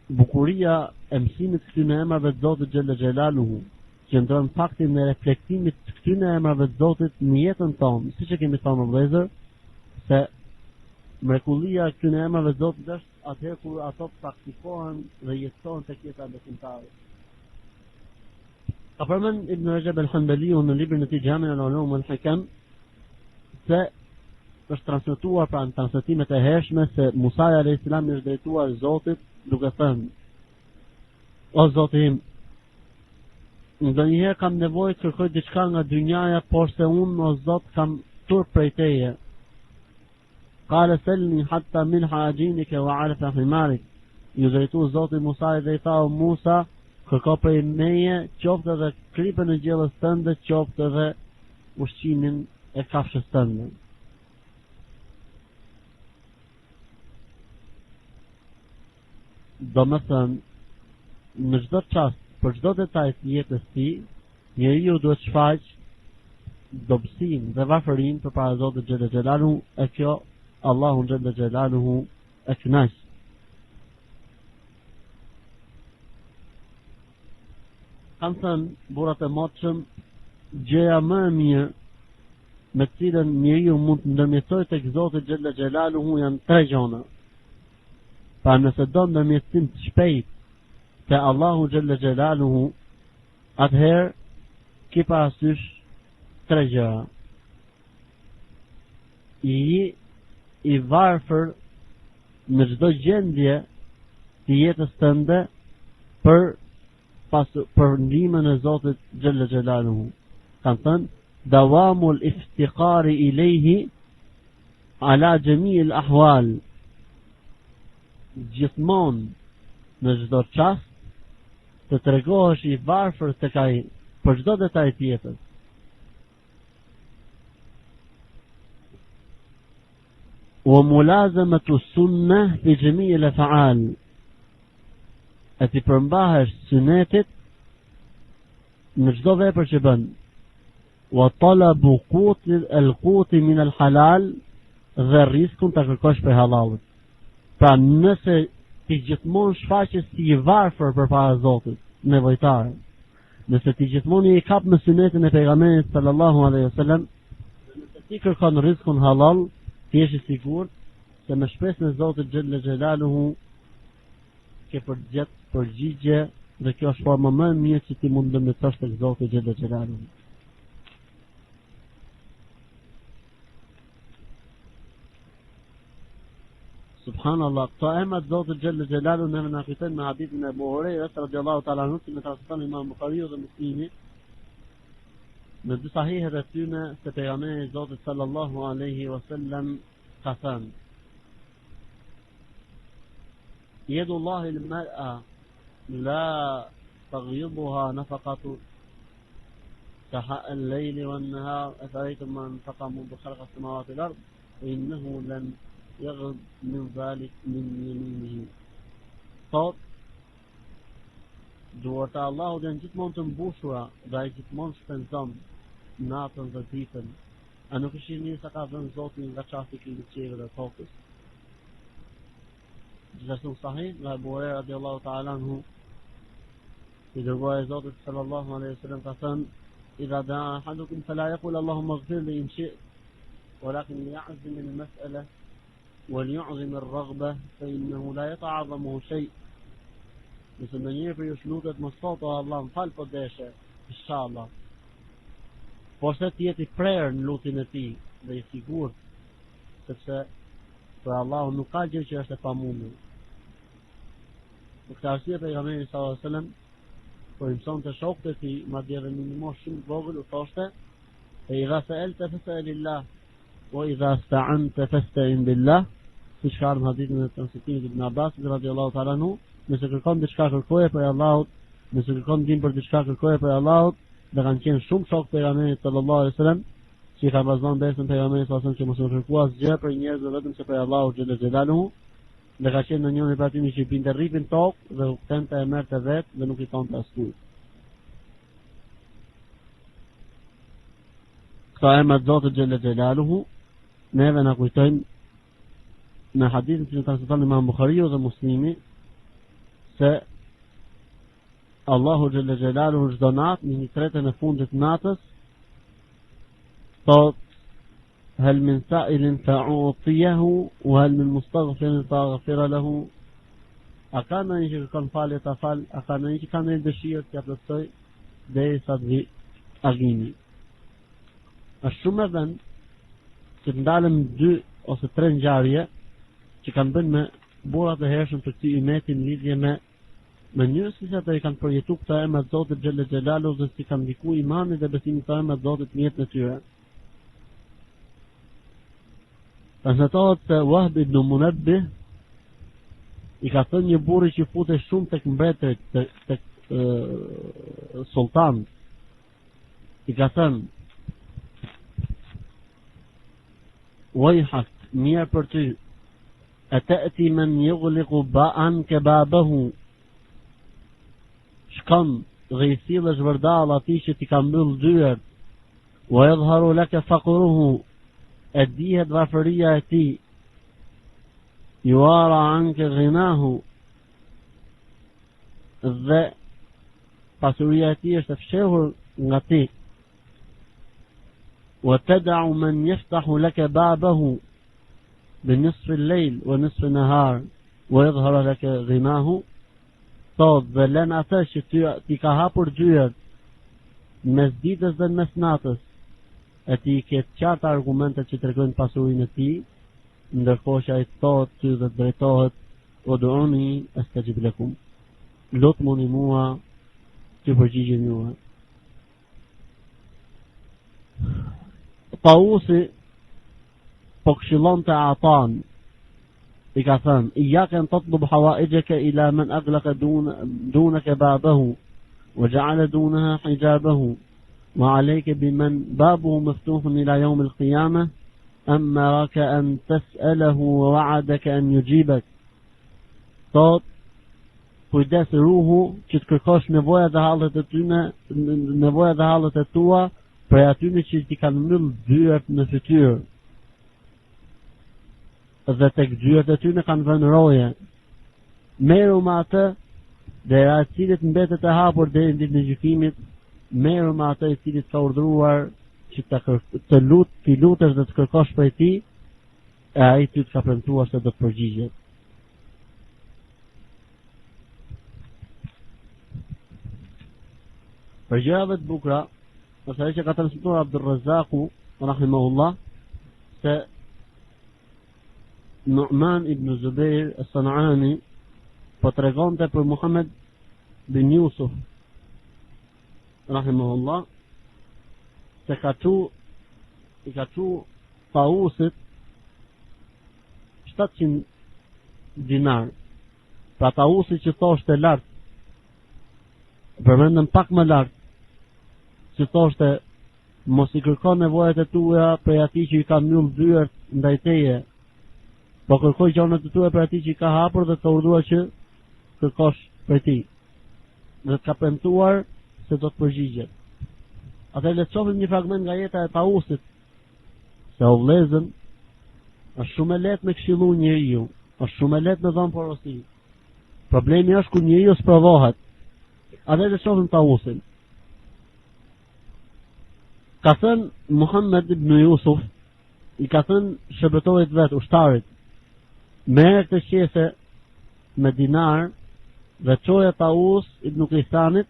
bukuria e mësimit të këtyre emrave të Zotit xhalla xhelaluhu qëndron fakti në reflektimit të këtyre emrave të Zotit në jetën tonë, siç e kemi thënë vëllezër, se mrekullia e këtyre emrave të Zotit është atëherë kur ato praktikohen dhe jetohen tek jeta besimtare. Ka përmend Ibn Rajab al-Hanbaliu në librin e tij Jami' al-Ulum wal-Hikam se është transmetuar pra në transmetimet e hershme se Musa alayhis salam është drejtuar Zotit duke thënë: O Zoti im, ndonjëherë kam nevojë të kërkoj diçka nga dynjaja, por se unë o Zot kam turp prej teje. Qala salni hatta min hajinika wa arfa himarik. Ju drejtu Zoti Musa dhe i tha: o Musa, kërko prej meje qoftë edhe kripën e gjellës tënde, qoftë edhe ushqimin e kafshës tënde. Do më thënë, në çdo çast, për çdo detaj të jetës tij, njeriu duhet të shfaqë dobësinë dhe varfërinë përpara Zotit xhalla xhelaluhu, e kjo Allahu xhalla xhelaluhu e kënaq. Kanë thënë burrat e motshëm, gjëja më e mirë me të cilën njeriu mund të ndërmjetësojë tek Zoti xhalla xhelaluhu janë tre gjëra. Pra nëse do ndërmjetësim të shpejt te Allahu xhalla xhelaluhu, atëherë ki parasysh tre gjëra. I varfër në çdo gjendje të jetës tënde për ndihmën e Zotit xhalla xhelaluhu. Kanë thënë: dawamul iftiqari ilayhi ala jami' al-ahwal. Gjithmonë në çdo çast të tregohesh i varfër tek ai për çdo detaj të jetës. Wa mulazamatu sunnah fi jami' al-af'al. E ti përmbahesh sunetit në çdo vepër që bën. Wa talabu al-quti min al-halal, dhe riskun ta kërkosh prej halalit. Pra nëse ti gjithmonë shfaqesh si i varfër përpara Zotit, nevojtar, nëse ti gjithmonë i kap me sunetin e pejgamberit sallallahu alaihi wasallam, nëse ti kërkon rizkun halal, ti je i sigurt se me shpresën e Zotit xhalla xhelaluhu ke përgjigje, dhe kjo është forma më e mirë që ti mund të ndërmetosh tek Zoti xhalla xhelaluhu. Subhanallah, këto emra të Zotit xhalla xhelaluhu ne na kujtojnë me hadithin e Abu Hurairës radhiyallahu ta'ala anhu, që transmeton Imam Buhariu dhe Muslimi në dy sahihet e tyre, se pejgamberi i Zotit sallallahu alaihi wasallam ka thënë: Yadullahi al-mar'a la taghyiduha nafaqatu كحاء الليل والنهار أفرأيتم من أنفق منذ خلق السماوات والأرض فإنه لن يغض من ذلك من يمينه. Thot, duart e Allahut janë gjithmonë të mbushura dhe ai gjithmonë shpenzon natën dhe ditën. A nuk është i mirë sa ka dhënë Zoti nga çasti i qiellit dhe tokës? Gjithashtu sahih nga Abu Huraira radhiyallahu ta'ala anhu, i dërguari i Zotit sallallahu alaihi wasallam ka thënë: إذا دعا أحدكم فلا يقول اللهم اغفر لي إن شئت ولكن ليعزم المسألة وليعظم الرغبة فإنه لا يتعظمه شيء. Nëse ndonjëherë për ju shlutet mos thotë Allah më fal po deshe, inshallah. Por se ti jeti i prerë në lutjen e tij dhe i sigurt, sepse për Allahu nuk ka gjë që është e pamundur. Në këtë arsye pejgamberi sallallahu alajhi wasallam por imson të shokët e tij, madje edhe një moshë shumë të vogël, u thoshte: "E idha sa'alta fas'alillah, wa idha sta'anta fasta'in billah." Siç ka në hadithin e transmetimit Ibn Abbas radhiyallahu ta'ala anhu, nëse kërkon diçka kërkoje për Allahut, nëse kërkon ndihmë për diçka kërkoje për Allahut, dhe kanë qenë shumë shokë pejgamberit sallallahu alaihi wasallam, që ka bazuar besën pejgamberit sallallahu alaihi wasallam që mos u kërkuas gjë për njerëzve vetëm se për Allahut xhalla xhelaluhu, dhe ka qenë në njëri prej tyre që i binte rripin tokë dhe u ktente e merrte vetë dhe nuk i thonte askujt. Këto emra të Zotit xhalla xhelaluhu neve na kujtojnë në hadithin që transmeton Imam Buhariu dhe Muslimi se Allahu Gjelle Gjelalu çdo natë në 1/3 e fundit natës thot hal min sa'ilin fa'utiyahu wa hal min mustaghfirin fa'ghfira lahu. A ka në një që kërkon falje ta fal, a ka në një që ka në dëshirë të ja plotësoj derisa të vi agimi. Është shumë e vend që të ndalëm 2 ose 3 ngjarje që kanë bën me burrat e hershëm të këtij umeti në lidhje me mënyrën si ata i kanë përjetuar këta emra të Zotit Xhelle Xhelalu dhe si kanë ndikuar imanin dhe besimin këta emra të Zotit në jetën e tyre. Transmetohet se Wahb ibn Munabbih i ka thënë një burri që futej shumë tek mbretërit, tek sultan. I ka thënë: "Wajhak, mirë për ty. Atati man yughliqu ba'an kababahu." Shkon dhe i sillesh vërdall atij që ti ka mbyll dyert. "Wa yadhharu laka faqruhu." E dihet varfëria e tij. "Yuara anka ghinahu." Dhe pasuria e tij është e fshehur nga ti. "Wa tad'u man yaftahu laka babahu binisf al-layl wa nisf an-nahar wa yadhharu laka ghimahu." Thot dhe lën atë që ti ka hapur dyert mes ditës dhe mes natës, e ti ke qarta argumentet që tregojnë pasurinë e tij, ndërkohë që ai thot ty dhe drejtohet: "Ud'uni astajib lakum." Lutmuni mua, të përgjigjem juve. Tausi po këshillonte Atan, i ka thënë: "Iyaka an tatlub hawaijaka ila man aghlaqa dunaka babahu wa ja'ala dunaha hijabahu wa 'alayka biman babuhu maftuhun ila yawm al-qiyamah amaraka an tas'alahu wa wa'adaka an yujibak." Thot, kujdes ruhu që të kërkosh nevojat dhe hallet e tyne, nevojat dhe hallet e tua për atyre që ti kanë mbyll dyert në fytyrë. Dhe tek dyert e tyre kanë vënë roje. Meru me atë dhe atë cilit mbetet e hapur deri në ditën e gjykimit, meru me atë i cilit ka urdhëruar që të lutesh dhe të kërkosh prej tij, e ai ty të ka premtuar se do të përgjigjet. Për gjërave të bukura, është ajo që ka transmetuar Abdurrazzaku rahimahullah se Nu'man ibn Zubair as-San'ani po tregonte për Muhammad bin Yusuf rahimahullah se i ka çu Tausit 700 dinar. Pra Tausi që thoshte lart, përmendëm pak më lart, që thoshte mos i kërkon nevojat e tua për atij që i ka mbyll dyert ndaj teje, po kërkoj gjonat e tua për atij që i ka hapur dhe të urdhëruar që kërkosh për ti. Dhe të ka premtuar se do të përgjigjet. Atëherë le të shohim një fragment nga jeta e Tausit, se o vëllezër, është shumë e lehtë me këshillu njeriu, është shumë e lehtë me dhënë porosi. Problemi është kur njeriu sprovohet. Atëherë le të shohim Tausin. Ka thënë Muhammed ibn Yusuf, i ka thënë shërbëtorit vet, ushtarit: "Merë të qese me dinar dhe çoja Taus ibn Qisanit,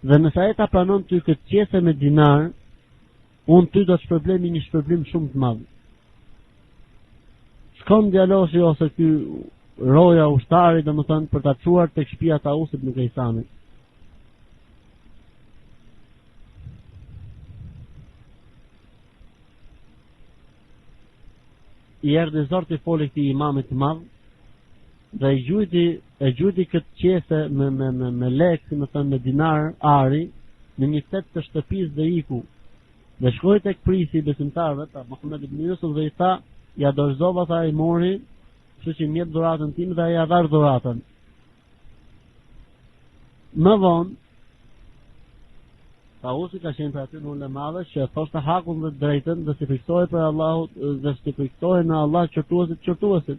dhe nëse ai ta pranon ty këtë qese me dinar, unë ty do të shpërblemi një shpërblim shumë të madh." Shkon djaloshi ose ky roja ushtari, domethënë për ta çuar tek shtëpia e Taus ibn Qisanit. I erdhi zort i foli këtij imamit të madh dhe e gjujti këtë qese me lek, më thënë me dinar, ari, në një ftet të shtëpisë dhe iku. Dhe shkoi tek prisi besimtarëve, ta Muhammed ibn Yusuf, dhe i tha: "Ja dorëzova, tha, i mori, kështu që më jep dhuratën time", dhe ai ja dha dhuratën. Më vonë Tausi ka qenë për aty në ulemadhe që thoshte hakun dhe drejtën dhe si fiksohej për Allahut dhe si fiksohej në Allah qërtuesit.